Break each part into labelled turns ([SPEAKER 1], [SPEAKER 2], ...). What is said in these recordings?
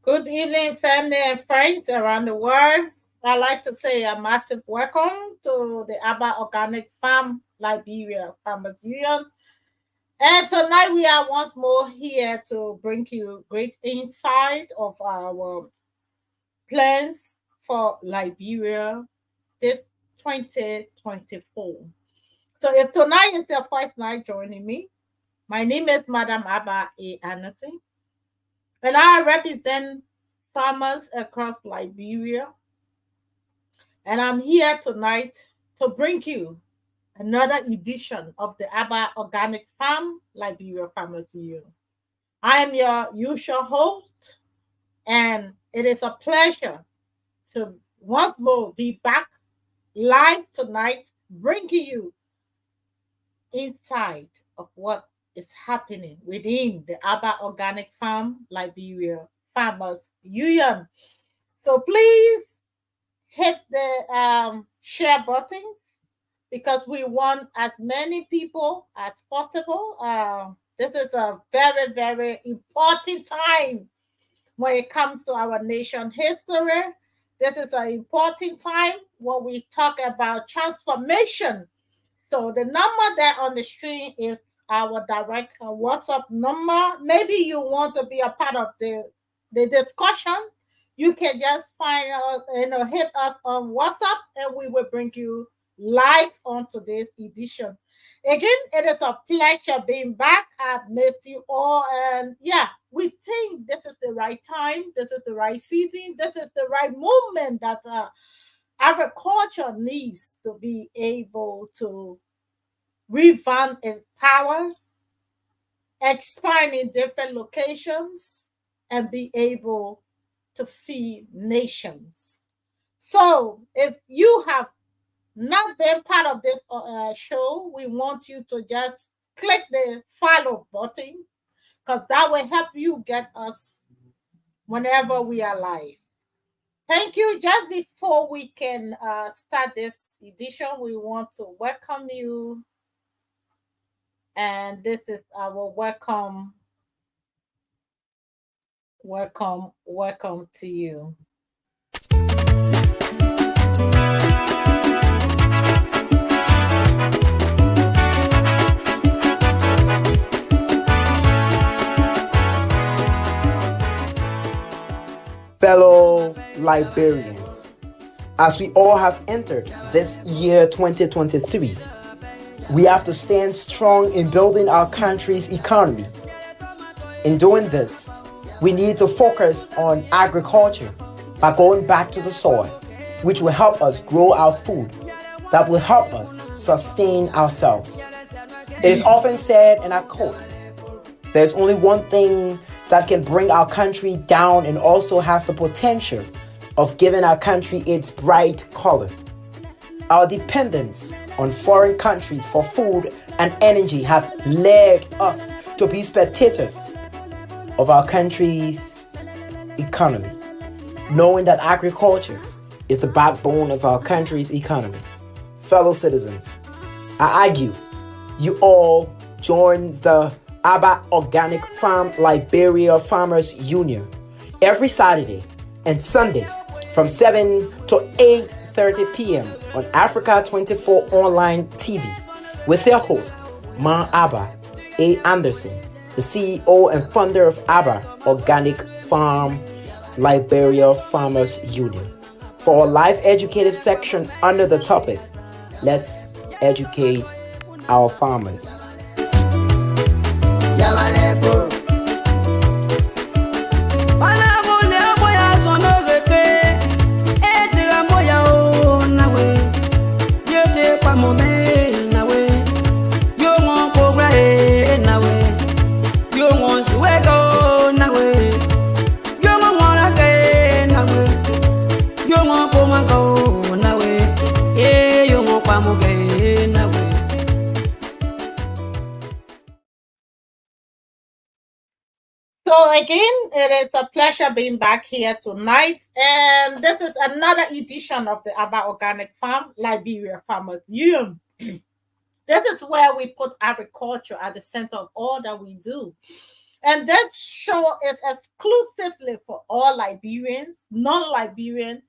[SPEAKER 1] Good evening, family and friends around the world. I'd like to say a massive welcome to the Abba Organic Farm Liberia Farmers Union. And tonight we are once more here to bring you great insight of our plans for Liberia this 2024. So if tonight is your first night joining me, my name is Madam Abba A. Anderson, and I represent farmers across Liberia. And I'm here tonight to bring you another edition of the ABBA Organic Farm Liberia Farmers Union. I am your usual host, and it is a pleasure to once more be back live tonight, bringing you insight of what is happening within the ABBA Organic Farm Liberia Farmers Union. So please hit the share buttons because we want as many people as possible. This is a very, very important time when it comes to our nation history. This is an important time when we talk about transformation. So the number there on the screen is our direct WhatsApp number. Maybe you want to be a part of the discussion. You can just find us, hit us on WhatsApp, and we will bring you live on today's edition. Again, it is a pleasure being back. I've missed you all, and yeah, we think this is the right time, this is the right season, this is the right moment that agriculture needs to be able to revamp its power, expand in different locations, and be able to feed nations. So, if you have not been part of this show, we want you to just click the follow button because that will help you get us whenever we are live. Thank you. Just before we can start this edition, we want to welcome you. And this is our welcome to you.
[SPEAKER 2] Fellow Liberians, as we all have entered this year 2023, we have to stand strong in building our country's economy. In doing this, we need to focus on agriculture by going back to the soil, which will help us grow our food, that will help us sustain ourselves. It is often said, and I quote, "There's only one thing that can bring our country down and also has the potential of giving our country its bright color. Our dependence on foreign countries for food and energy have led us to be spectators of our country's economy, knowing that agriculture is the backbone of our country's economy. Fellow citizens, I argue you all join the ABBA Organic Farm Liberia Farmers Union every Saturday and Sunday from 7 to 8:30 p.m. on Africa 24 Online TV with their host, Ma Abba A. Anderson, the CEO and founder of ABBA Organic Farm Liberia Farmers Union. For our live educative section under the topic, let's educate our farmers.
[SPEAKER 1] So again, it is a pleasure being back here tonight, and this is another edition of the ABBA Organic Farm Liberia Farmers Union. This is where we put agriculture at the center of all that we do. And this show is exclusively for all Liberians, non-Liberian,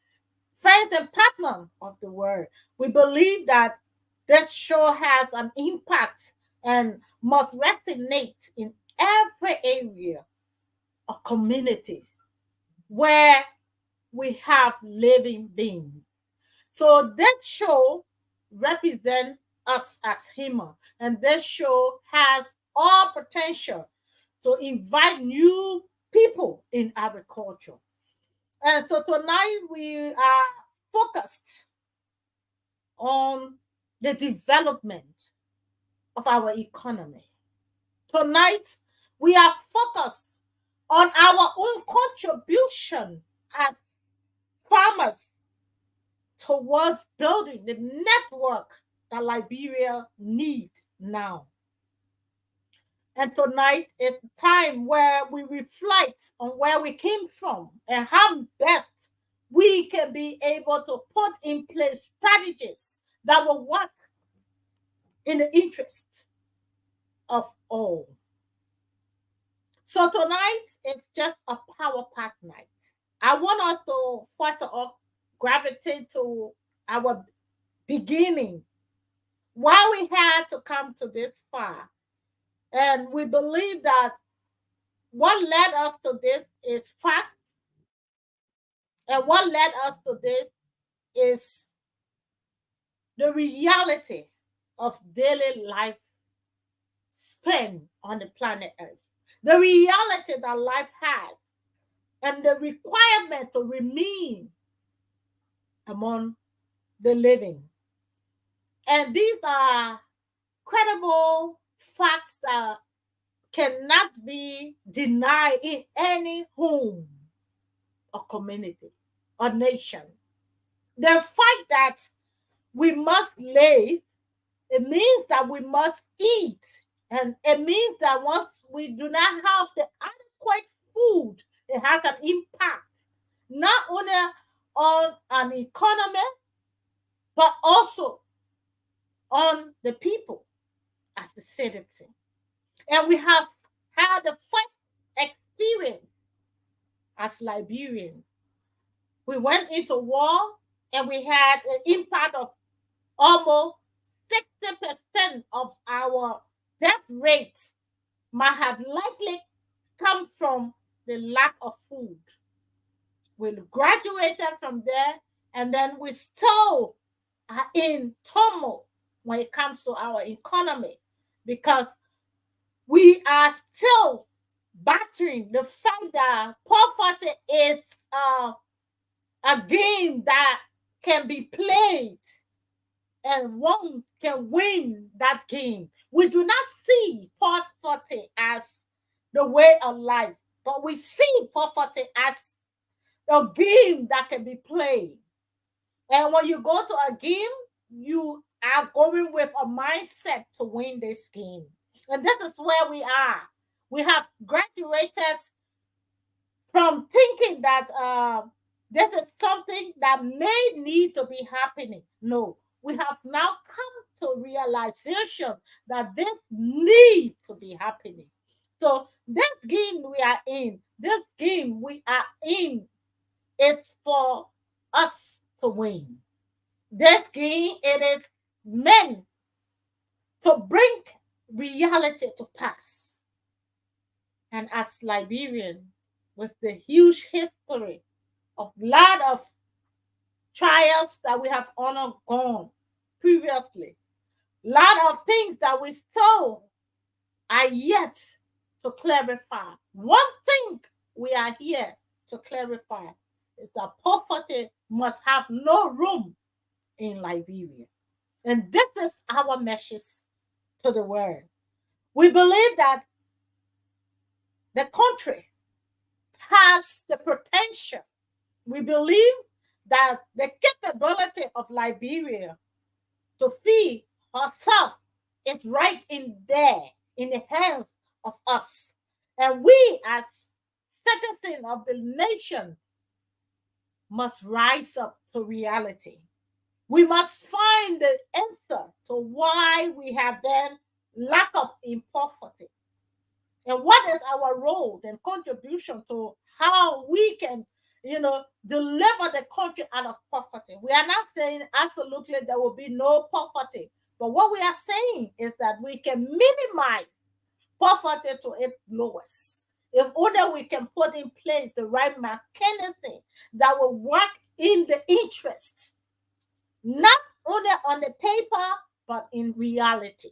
[SPEAKER 1] friends and partners of the world. We believe that this show has an impact and must resonate in every area of community where we have living beings. So this show represents us as human, and this show has all potential to invite new people in agriculture. And so tonight we are focused on the development of our economy. Tonight we are focused on our own contribution as farmers towards building the network that Liberia needs now. And tonight is the time where we reflect on where we came from and how best we can be able to put in place strategies that will work in the interest of all. So tonight is just a power pack night. I want us to first of all gravitate to our beginning, why we had to come to this far. And we believe that what led us to this is fact, and what led us to this is the reality of daily life spent on the planet Earth. The reality that life has and the requirement to remain among the living. And these are credible facts that cannot be denied in any home or community or nation. The fact that we must live, it means that we must eat. And it means that once we do not have the adequate food, it has an impact not only on an economy, but also on the people as the citizen. And we have had the first experience as Liberians. We went into war and we had an impact of almost 60% of our death rate might have likely come from the lack of food. We graduated from there, and then we still are in turmoil when it comes to our economy because we are still battering the fact that poverty is a game that can be played and one can win that game. We do not see poverty as the way of life, but we see poverty as a game that can be played. And when you go to a game, you are going with a mindset to win this game. And this is where we are. We have graduated from thinking that this is something that may need to be happening. No, we have now come to realization that this needs to be happening. So this game we are in, this game we are in, is for us to win. This game, it is meant to bring reality to pass. And as Liberians, with the huge history of lot of trials that we have undergone previously, lot of things that we still are yet to clarify. One thing we are here to clarify is that poverty must have no room in Liberia. And this is our message to the world. We believe that the country has the potential. We believe that the capability of Liberia to feed herself is right in there, in the hands of us. And we, as citizens of the nation, must rise up to reality. We must find the answer to why we have been locked up in poverty. And what is our role and contribution to how we can, deliver the country out of poverty? We are not saying absolutely there will be no poverty, but what we are saying is that we can minimize poverty to its lowest. If only we can put in place the right mechanism that will work in the interest, not only on the paper, but in reality.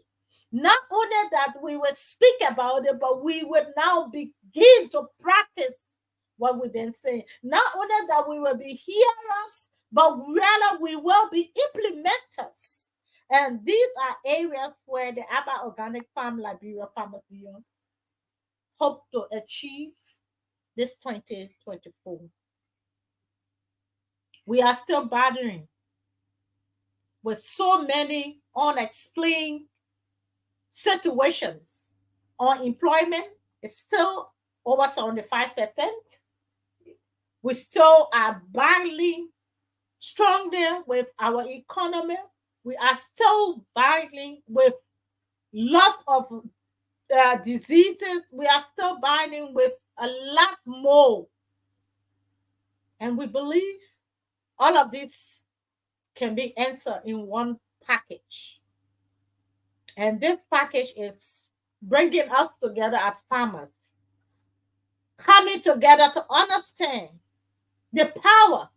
[SPEAKER 1] Not only that we will speak about it, but we will now begin to practice what we've been saying. Not only that we will be hearers, but rather we will be implementers. And these are areas where the Abba Organic Farm Liberia Farmers Union hope to achieve this 2024. We are still battling with so many unexplained situations. Unemployment is still over 75%. We still are battling strongly with our economy. We are still battling with lots of diseases. We are still battling with a lot more. And we believe all of this can be answered in one package. And this package is bringing us together as farmers, coming together to understand the power,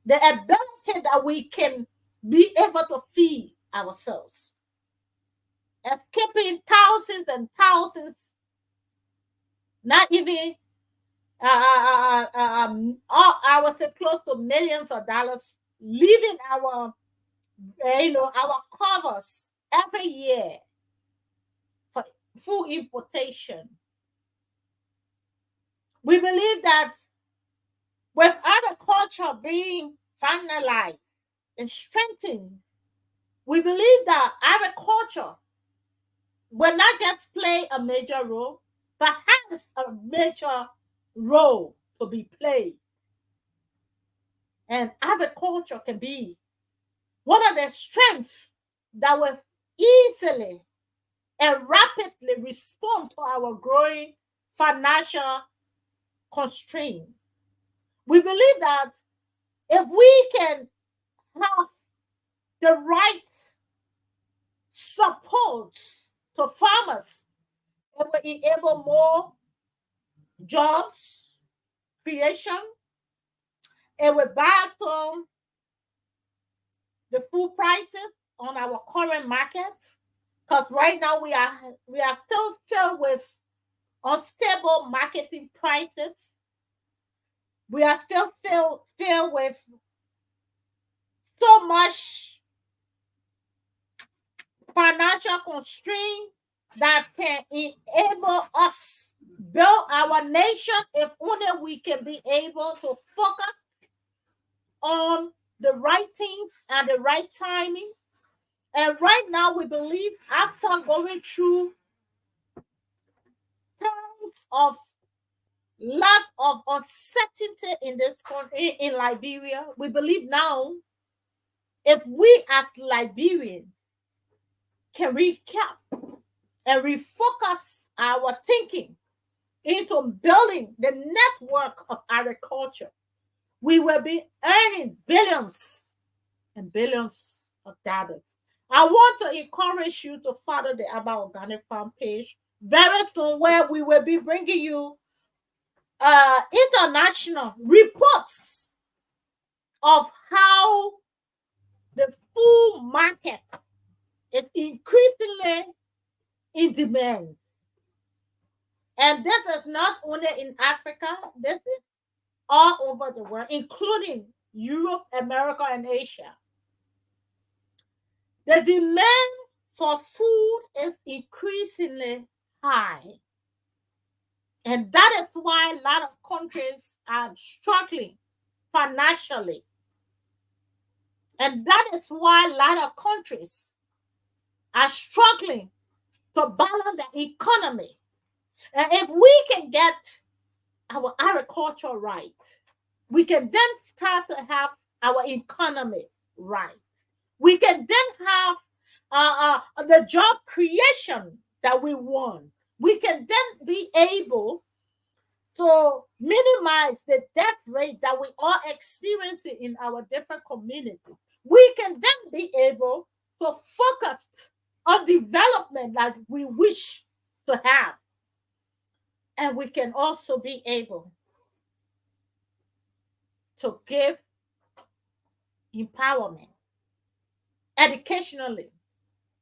[SPEAKER 1] the ability that we can be able to feed ourselves, escaping thousands and thousands, not even I would say close to millions of dollars, leaving our covers every year for food importation. We believe that with agriculture being finalized and strengthened, we believe that agriculture will not just play a major role, but has a major role to be played. And agriculture can be one of the strengths that will easily and rapidly respond to our growing financial constraints. We believe that if we can have the right support to farmers, it will enable more jobs creation. It will battle the food prices on our current market, because right now we are still filled with unstable marketing prices. We are still filled with so much financial constraint that can enable us build our nation if only we can be able to focus on the right things and the right timing. And right now we believe after going through times of lot of uncertainty in this country, in Liberia, we believe now if we as Liberians can recap and refocus our thinking into building the network of agriculture, we will be earning billions and billions of dollars. I want to encourage you to follow the Abba Organic Farm page very soon, where we will be bringing you international reports of how the food market is increasingly in demand. And this is not only in Africa, this is all over the world, including Europe, America, and Asia. The demand for food is increasingly high. And that is why a lot of countries are struggling financially. And that is why a lot of countries are struggling to balance the economy. And if we can get our agriculture right, we can then start to have our economy right. We can then have the job creation that we want. we can then be able to minimize the death rate that we are experiencing in our different communities. We can then be able to focus on development like we wish to have. And we can also be able to give empowerment educationally.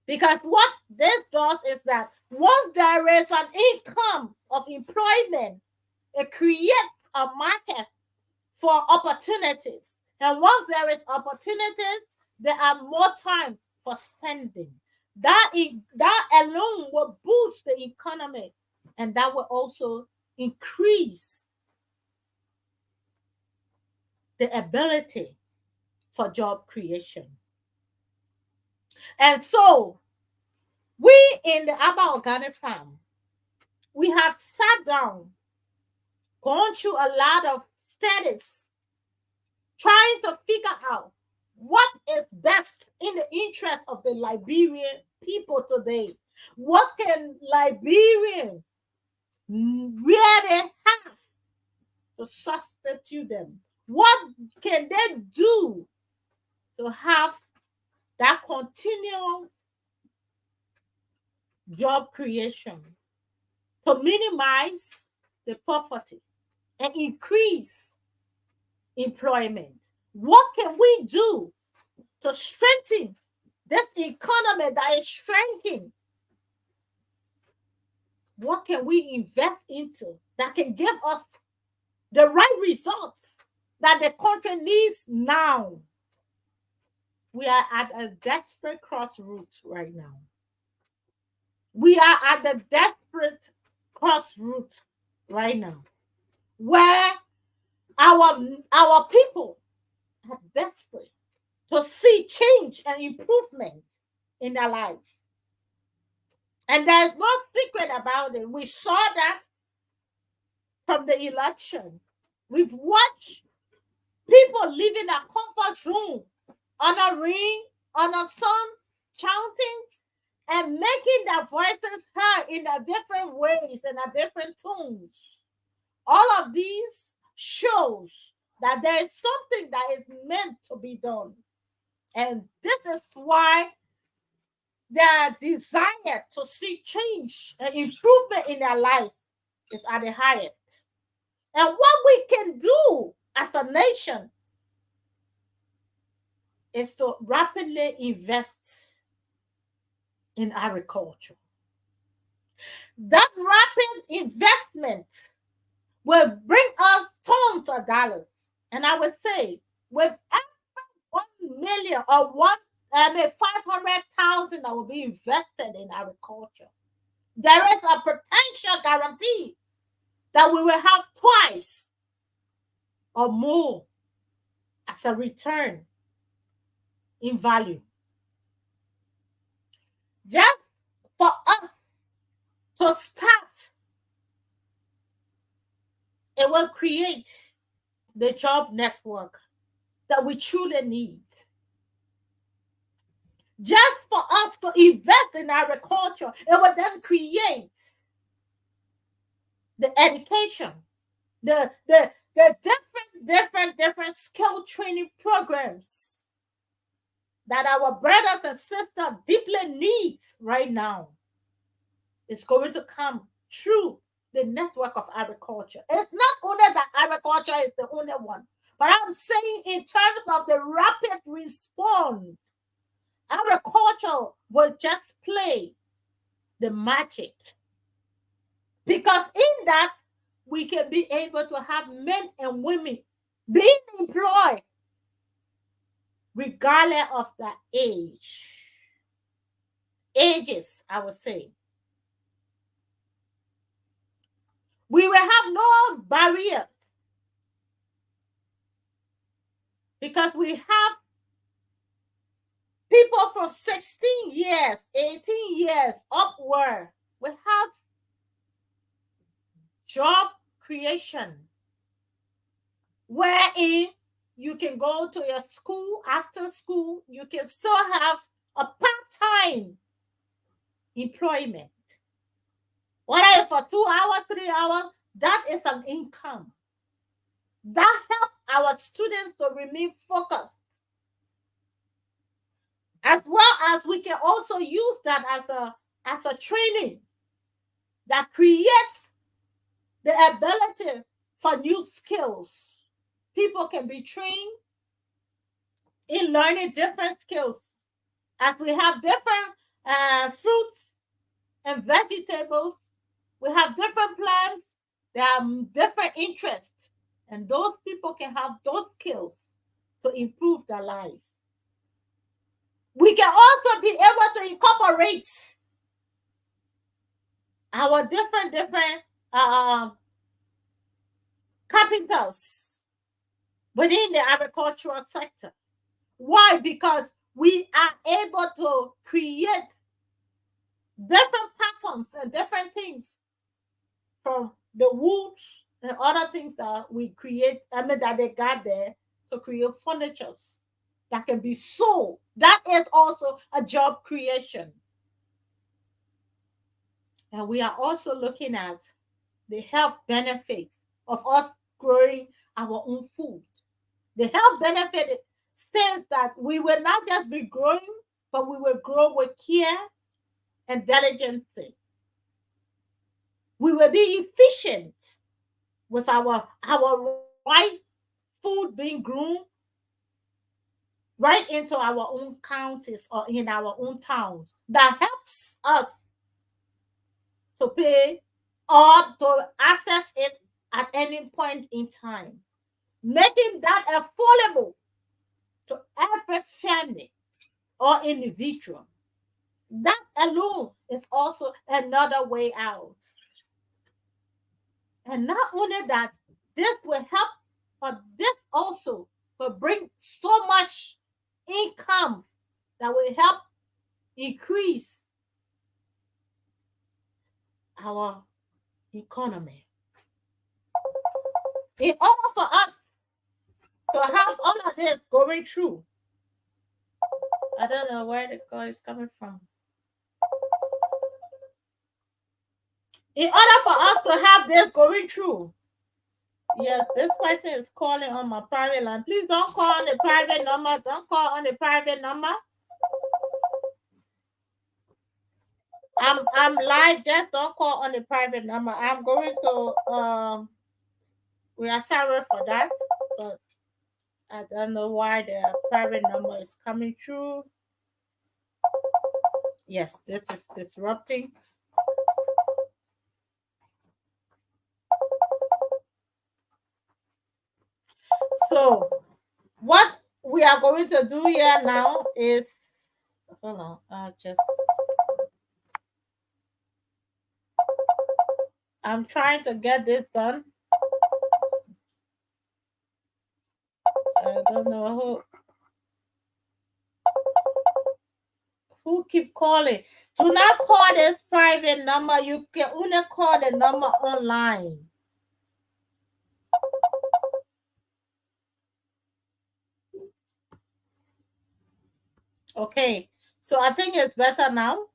[SPEAKER 1] Because what this does is that once there is an income of employment, it creates a market for opportunities. And once there is opportunities, there are more time for spending. That alone will boost the economy, and that will also increase the ability for job creation. And so we in the Aba Organic Farm, we have sat down, gone through a lot of studies, trying to figure out what is best in the interest of the Liberian people today. What can Liberian really have to substitute them? What can they do to have that continual job creation, to minimize the poverty and increase employment? What can we do to strengthen this economy that is shrinking? What can we invest into that can give us the right results that the country needs now? We are at a desperate crossroads right now. We are at the desperate crossroads right now, where our people are desperate to see change and improvement in their lives. And there's no secret about it. We saw that from the election. We've watched people living a comfort zone, honoring, honor sun, chantings, and making their voices heard in a different ways and a different tones. All of these shows that there is something that is meant to be done. And this is why their desire to see change and improvement in their lives is at the highest. And what we can do as a nation is to rapidly invest in agriculture. That rapid investment will bring us tons of dollars. And I would say, with every 1 million or 500,000 that will be invested in agriculture, there is a potential guarantee that we will have twice or more as a return in value. Just for us to start, it will create the job network that we truly need. Just for us to invest in agriculture, it will then create the education, the different skill training programs that our brothers and sisters deeply need right now. It's going to come through the network of agriculture. It's not only that agriculture is the only one, but I'm saying in terms of the rapid response, agriculture will just play the magic. Because in that, we can be able to have men and women being employed regardless of their ages, I would say. We will have no barriers because we have people from 16 years, 18 years upward. We have job creation wherein you can go to your school after school. You can still have a part-time employment. whether it's for 2 hours, 3 hours, that is an income. That helps our students to remain focused. As well as we can also use that as a training that creates the ability for new skills. People can be trained in learning different skills. As we have different fruits and vegetables, we have different plants, there are different interests, and those people can have those skills to improve their lives. We can also be able to incorporate our different carpenters within the agricultural sector. Why? Because we are able to create different patterns and different things from the woods and other things that we create, I mean, that they got there to create furniture that can be sold. That is also a job creation. And we are also looking at the health benefits of us growing our own food. The health benefit states that we will not just be growing, but we will grow with care and diligence. We will be efficient with our right food being grown right into our own counties or in our own towns. That helps us to pay or to access it at any point in time, making that affordable to every family or individual. That alone is also another way out. And not only that, this will help, but this also will bring so much income that will help increase our economy. In order for us to have all of this going through, I don't know where the call is coming from. In order for us to have this going through, yes, this person is calling on my private line. Please don't call on the private number. Don't call on the private number. I'm live. Just don't call on the private number. I'm going to we are sorry for that, but I don't know why the private number is coming through. Yes, this is disrupting. So what we are going to do here now is, hold on, just I'm trying to get this done. I don't know who keep calling. Do not call this private number. You can only call the number online. Okay, so I think it's better now.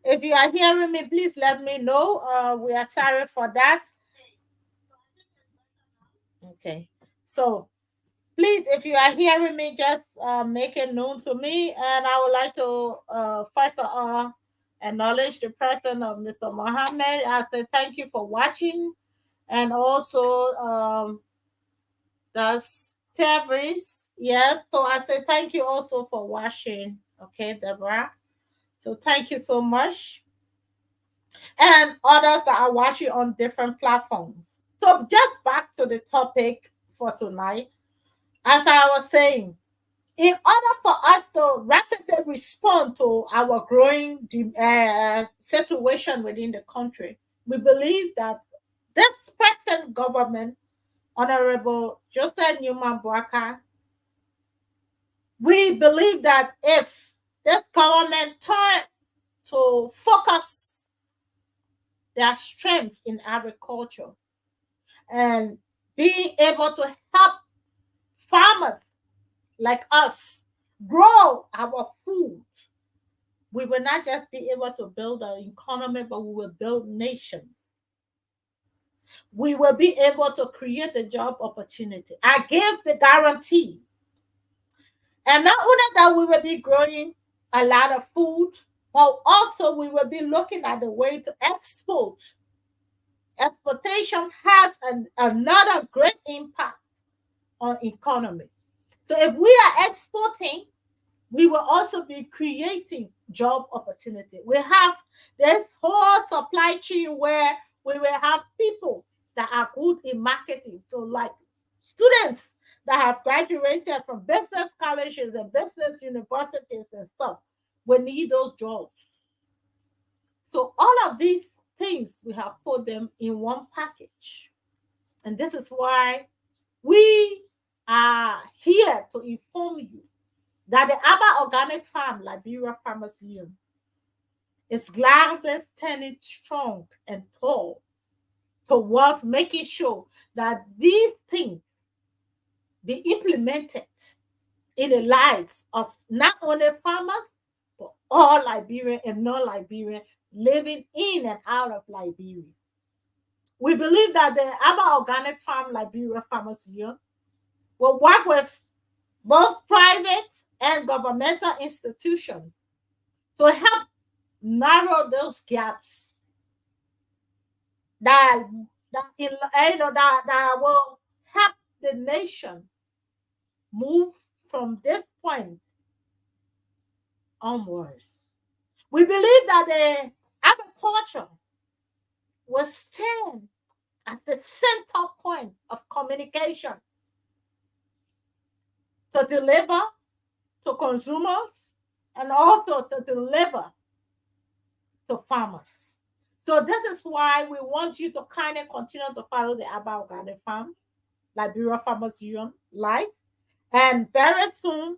[SPEAKER 1] If you are hearing me, please let me know. We are sorry for that. Okay, so please, if you are hearing me, just make it known to me. And I would like to first of all acknowledge the person of Mr. Mohammed. I say thank you for watching, and also that's Tevris. Yes, so I say thank you also for watching. Okay, Deborah. So thank you so much, and others that are watching on different platforms. So just back to the topic for tonight. As I was saying, in order for us to rapidly respond to our growing situation within the country, we believe that this present government, Honorable Joseph Newman Boaka, we believe that if this government turn to focus their strength in agriculture and being able to help farmers like us grow our food, We will not just be able to build an economy, but we will build nations. We will be able to create a job opportunity. I give the guarantee. And not only that, we will be growing a lot of food, but also we will be looking at the way to export. Exportation has another great impact on economy. So if we are exporting, we will also be creating job opportunity. We have this whole supply chain where we will have people that are good in marketing. So like students that have graduated from business colleges and business universities and stuff, we need those jobs. So all of these things, we have put them in one package. And this is why we are here to inform you that the Aba Organic Farm, Liberia Farmers Union, is gladly standing strong and tall towards making sure that these things be implemented in the lives of not only farmers, but all Liberian and non-Liberian living in and out of Liberia. We believe that the Aba Organic Farm Liberia Farmers Union will work with both private and governmental institutions to help narrow those gaps that that will help the nation move from this point onwards. We believe that the agriculture will stand as the center point of communication to deliver to consumers and also to deliver to farmers. So this is why we want you to kind of continue to follow the Aba Organic Farm, Liberia Farmers Union live. And very soon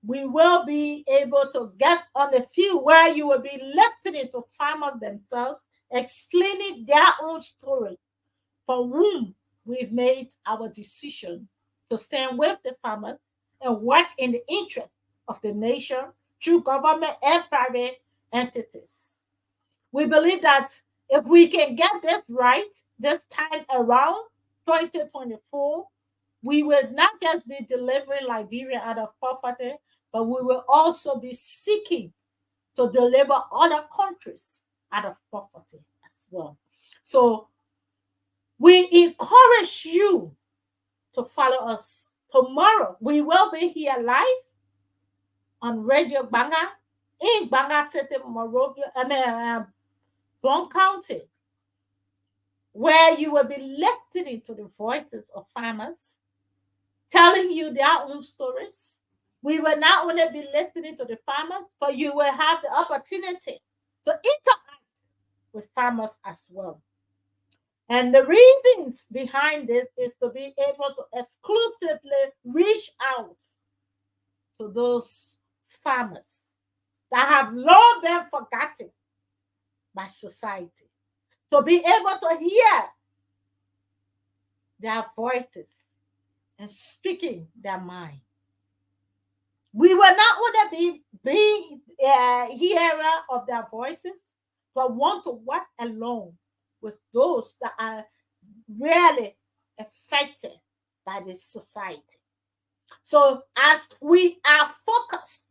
[SPEAKER 1] we will be able to get on the field where you will be listening to farmers themselves, explaining their own stories for whom we've made our decision to stand with the farmers and work in the interest of the nation through government and private entities. We believe that if we can get this right this time around, 2024, we will not just be delivering Liberia out of poverty, but we will also be seeking to deliver other countries out of poverty as well. So we encourage you to follow us. Tomorrow, we will be here live on Radio Banga in Banga City, Monrovia, Bon County, where you will be listening to the voices of farmers telling you their own stories. We will not only be listening to the farmers, but you will have the opportunity to interact with farmers as well. And the reasons behind this is to be able to exclusively reach out to those farmers that have long been forgotten by society, to be able to hear their voices and speaking their mind. We will not only be hearer of their voices, but want to work along with those that are really affected by this society. So as we are focused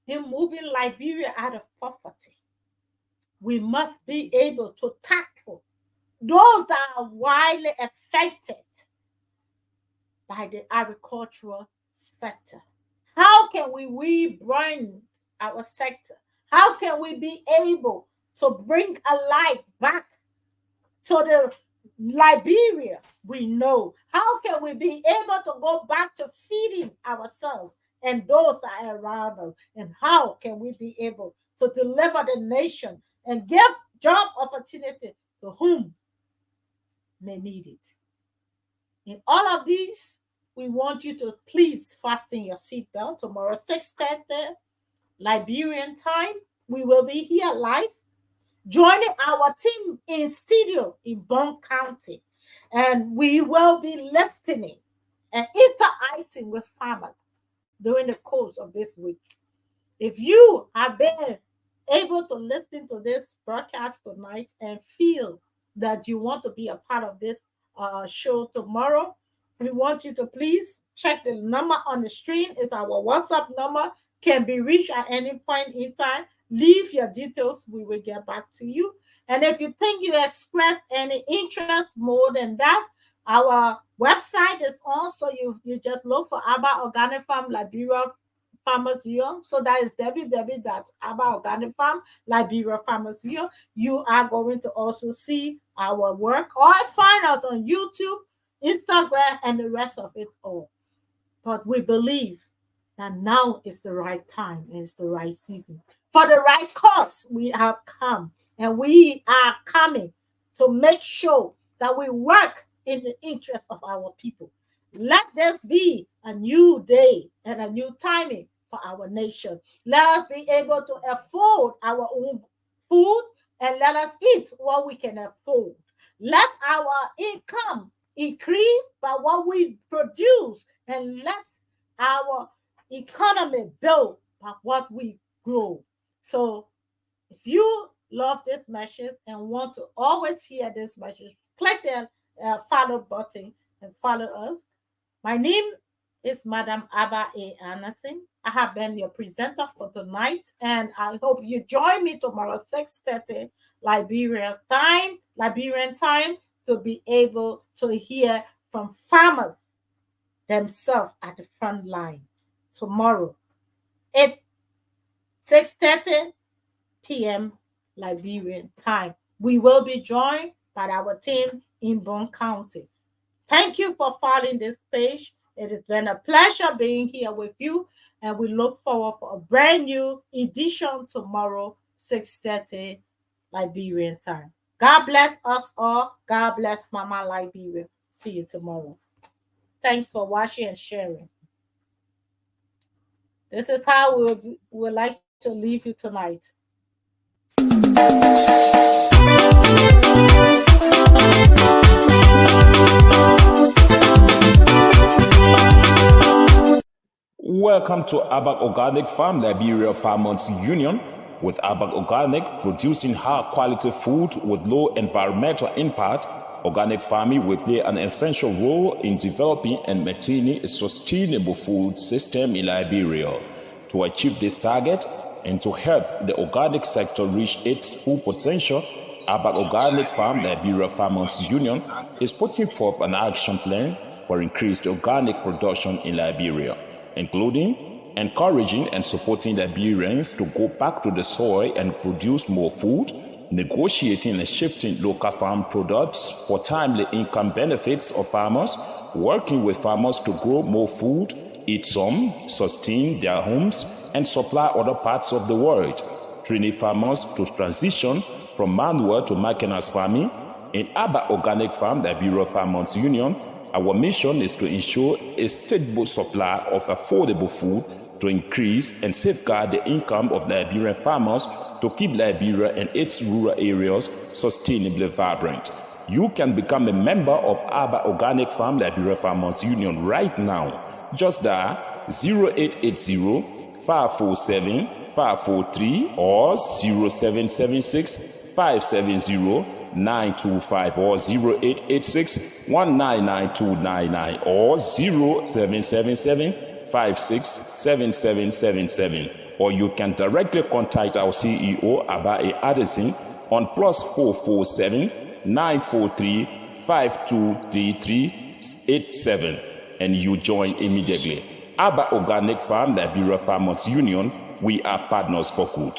[SPEAKER 1] in moving Liberia out of poverty, we must be able to tackle those that are widely affected by the agricultural sector. How can we rebrand our sector? How can we be able to bring a light back to the Liberia we know? How can we be able to go back to feeding ourselves and those that are around us? And how can we be able to deliver the nation and give job opportunity to whom may need it? In all of these, we want you to please fasten your seatbelt. Tomorrow, 6:30 Liberian time, we will be here live, joining our team in studio in Bon County. And we will be listening and interacting with farmers during the course of this week. If you have been able to listen to this broadcast tonight and feel that you want to be a part of this show tomorrow, we want you to please check the number on the screen. It's our WhatsApp number, can be reached at any point in time. Leave your details, we will get back to you. And if you think you express any interest more than that, our website is on. So you just look for Abba Organic Farm Liberia Farmers Union. So that is www.abaorganicfarm Liberia Farmers Union. You are going to also see our work or find us on YouTube, Instagram, and the rest of it all. But we believe that now is the right time and it's the right season. For the right cause, we have come and we are coming to make sure that we work in the interest of our people. Let this be a new day and a new timing for our nation. Let us be able to afford our own food and let us eat what we can afford. Let our income increase by what we produce and let our economy build by what we grow. So if you love this message and want to always hear this message, click the follow button and follow us. My name is Madam Abba A. Anderson. I have been your presenter for tonight, and I hope you join me tomorrow 6:30 Liberian time, to be able to hear from farmers themselves at the front line tomorrow at 6:30 p.m. Liberian time. We will be joined by our team in Bone County. Thank you for following this page. It has been a pleasure being here with you, and we look forward for a brand new edition tomorrow, 6:30 Liberian time. God bless us all. God bless Mama Liberia. See you tomorrow. Thanks for watching and sharing. This is how we would like to leave you tonight.
[SPEAKER 3] Welcome to Abak Organic Farm Liberia Farmers Union, with Abak Organic producing high quality food with low environmental impact. Organic farming will play an essential role in developing and maintaining a sustainable food system in Liberia. To achieve this target and to help the organic sector reach its full potential, Abak Organic Farm Liberia Farmers Union is putting forth an action plan for increased organic production in Liberia, including encouraging and supporting Liberians to go back to the soil and produce more food, negotiating and shifting local farm products for timely income benefits of farmers, working with farmers to grow more food, eat some, sustain their homes, and supply other parts of the world, training farmers to transition from manual to mechanized farming. In Abba Organic Farm Liberia Farmers Union, our mission is to ensure a stable supply of affordable food to increase and safeguard the income of Liberian farmers to keep Liberia and its rural areas sustainably vibrant. You can become a member of Abba Organic Farm Liberia Farmers Union right now. Just dial 0880 547 543 or 0776 570 925 or 0886 199 or 0777 567777, or you can directly contact our CEO Abae Addison on +447 943 523387 and you join immediately. Abba Organic Farm Liberia Farmers Union, we are partners for good.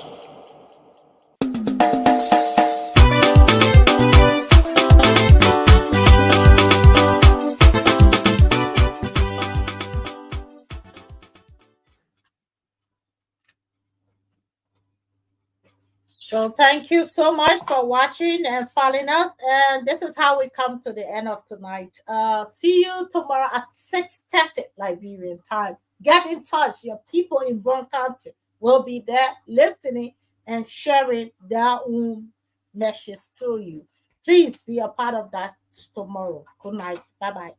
[SPEAKER 1] So thank you so much for watching and following us. And this is how we come to the end of tonight. See you tomorrow at 6:30 Liberian time. Get in touch. Your people in Bron County will be there listening and sharing their own messages to you. Please be a part of that tomorrow. Good night. Bye-bye.